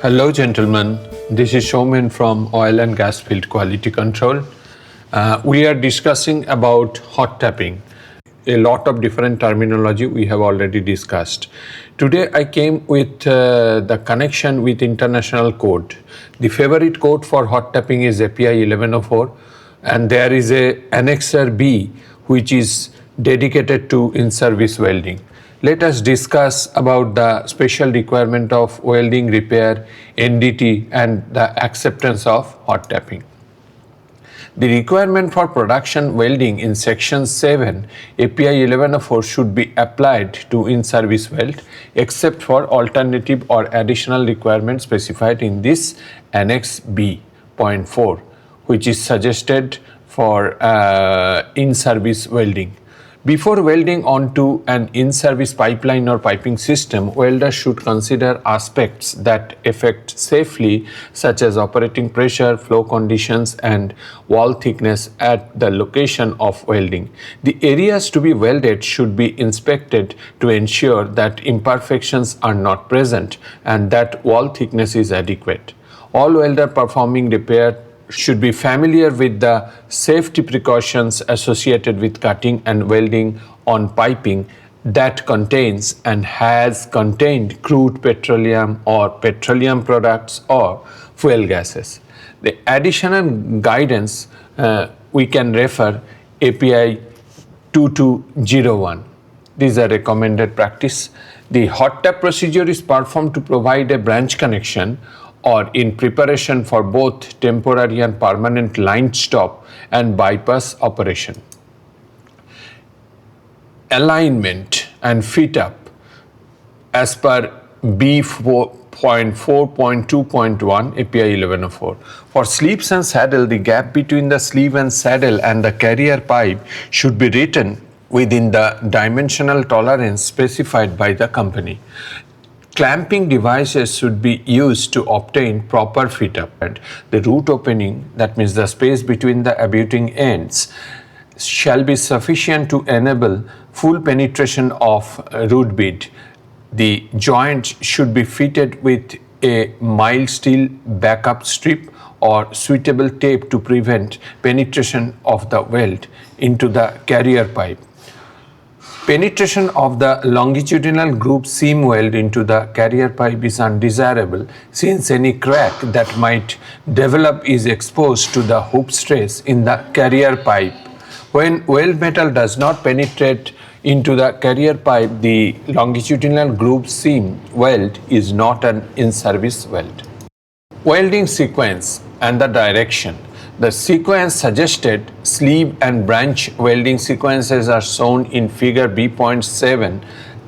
Hello gentlemen, this is Showman from Oil and Gas Field Quality Control. We are discussing about hot tapping. A lot of different terminology we have already discussed. Today I came with the connection with international code. The favorite code for hot tapping is API 1104, and there is a Annex B which is dedicated to in-service welding. Let us discuss about the special requirement of welding repair, NDT, and the acceptance of hot tapping. The requirement for production welding in Section 7 API 1104 should be applied to in-service weld except for alternative or additional requirements specified in this Annex B.4, which is suggested for in-service welding. Before welding onto an in-service pipeline or piping system, welders should consider aspects that affect safety, such as operating pressure, flow conditions, and wall thickness at the location of welding. The areas to be welded should be inspected to ensure that imperfections are not present and that wall thickness is adequate. All welders performing repair should be familiar with the safety precautions associated with cutting and welding on piping that contains and has contained crude petroleum or petroleum products or fuel gases. The additional guidance we can refer API 2201. These are recommended practice. The hot tap procedure is performed to provide a branch connection or in preparation for both temporary and permanent line stop and bypass operation. Alignment and fit up as per B.4.2.1 API 1104. For sleeves and saddle, the gap between the sleeve and saddle and the carrier pipe should be written within the dimensional tolerance specified by the company. Clamping devices should be used to obtain proper fit up. The root opening, that means the space between the abutting ends, shall be sufficient to enable full penetration of root bead. The joint should be fitted with a mild steel backup strip or suitable tape to prevent penetration of the weld into the carrier pipe. Penetration of the longitudinal groove seam weld into the carrier pipe is undesirable since any crack that might develop is exposed to the hoop stress in the carrier pipe. When weld metal does not penetrate into the carrier pipe, the longitudinal groove seam weld is not an in-service weld. Welding sequence and the direction. The sequence suggested sleeve and branch welding sequences are shown in figure B.7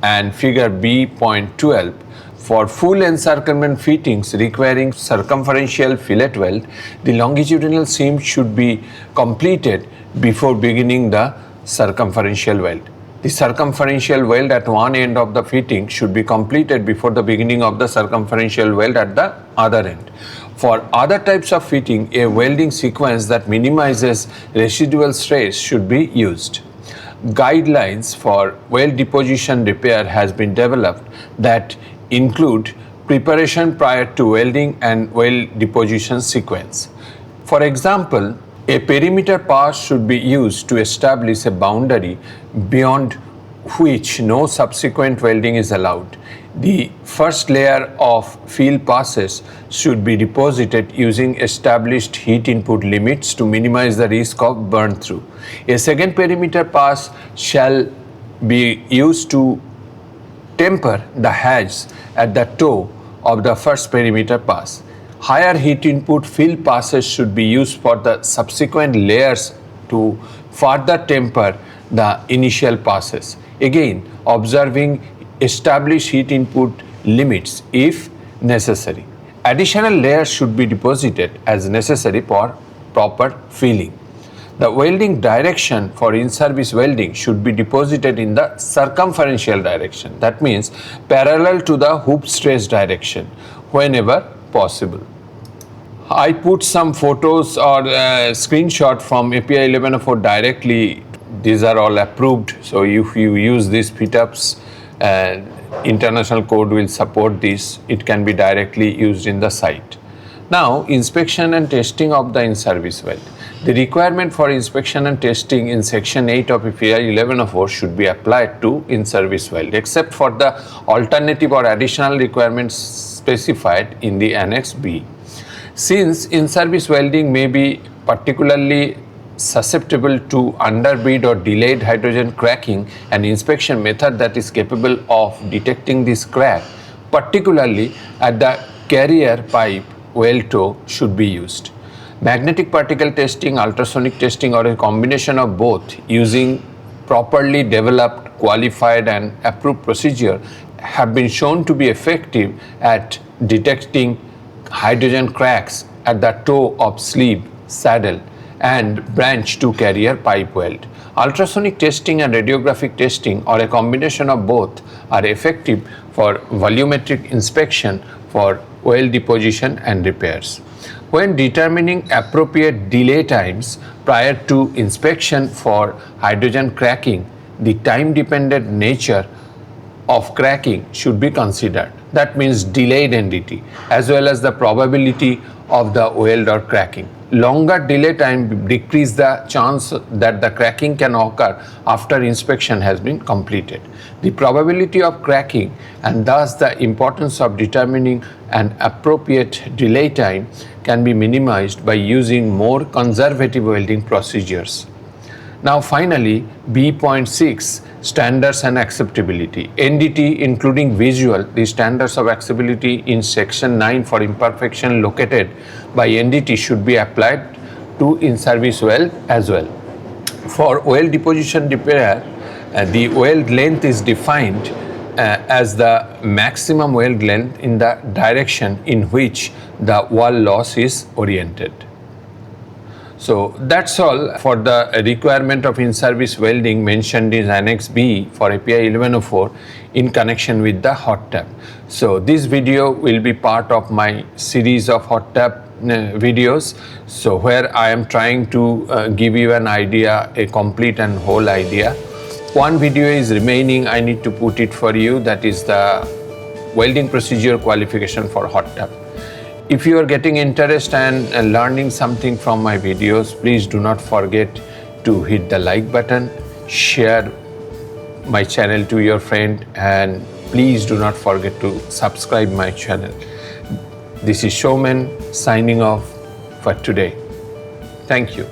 and figure B.12. For full encirclement fittings requiring circumferential fillet weld, the longitudinal seam should be completed before beginning the circumferential weld. The circumferential weld at one end of the fitting should be completed before the beginning of the circumferential weld at the other end. For other types of fitting, a welding sequence that minimizes residual stress should be used. Guidelines for weld deposition repair has been developed that include preparation prior to welding and weld deposition sequence. For example, a perimeter pass should be used to establish a boundary beyond which no subsequent welding is allowed. The first layer of fill passes should be deposited using established heat input limits to minimize the risk of burn through. A second perimeter pass shall be used to temper the hedges at the toe of the first perimeter pass. Higher heat input fill passes should be used for the subsequent layers to further temper the initial passes. Again, observing established heat input limits if necessary. Additional layers should be deposited as necessary for proper filling. The welding direction for in-service welding should be deposited in the circumferential direction. That means parallel to the hoop stress direction whenever possible. I put some photos or screenshot from API 1104 directly. These are all approved. So if you use these fit ups, international code will support this. It can be directly used in the site. Now, inspection and testing of the in-service weld. The requirement for inspection and testing in Section 8 of API 1104 should be applied to in-service weld, except for the alternative or additional requirements specified in the Annex B. Since in-service welding may be particularly susceptible to underbid or delayed hydrogen cracking, an inspection method that is capable of detecting this crack, particularly at the carrier pipe weld toe, should be used. Magnetic particle testing, ultrasonic testing, or a combination of both using properly developed, qualified and approved procedure have been shown to be effective at detecting hydrogen cracks at the toe of sleeve, saddle and branch to carrier pipe weld. Ultrasonic testing and radiographic testing, or a combination of both, are effective for volumetric inspection for weld deposition and repairs. When determining appropriate delay times prior to inspection for hydrogen cracking, the time-dependent nature of cracking should be considered. That means delayed NDT, as well as the probability of the weld or cracking. Longer delay time decrease the chance that the cracking can occur after inspection has been completed. The probability of cracking and thus the importance of determining an appropriate delay time can be minimized by using more conservative welding procedures. Now finally, B.6 Standards and Acceptability. NDT, including visual, the standards of acceptability in Section 9 for imperfection located by NDT should be applied to in-service weld as well. For weld deposition repair, the weld length is defined as the maximum weld length in the direction in which the wall loss is oriented. So that's all for the requirement of in-service welding mentioned in Annex B for API 1104 in connection with the hot tap. So this video will be part of my series of hot tap videos, so where I am trying to give you an idea, a complete and whole idea. One video is remaining, I need to put it for you, that is the welding procedure qualification for hot tap. If you are getting interest and learning something from my videos, please do not forget to hit the like button, share my channel to your friend, and please do not forget to subscribe my channel. This is Showman signing off for today. Thank you.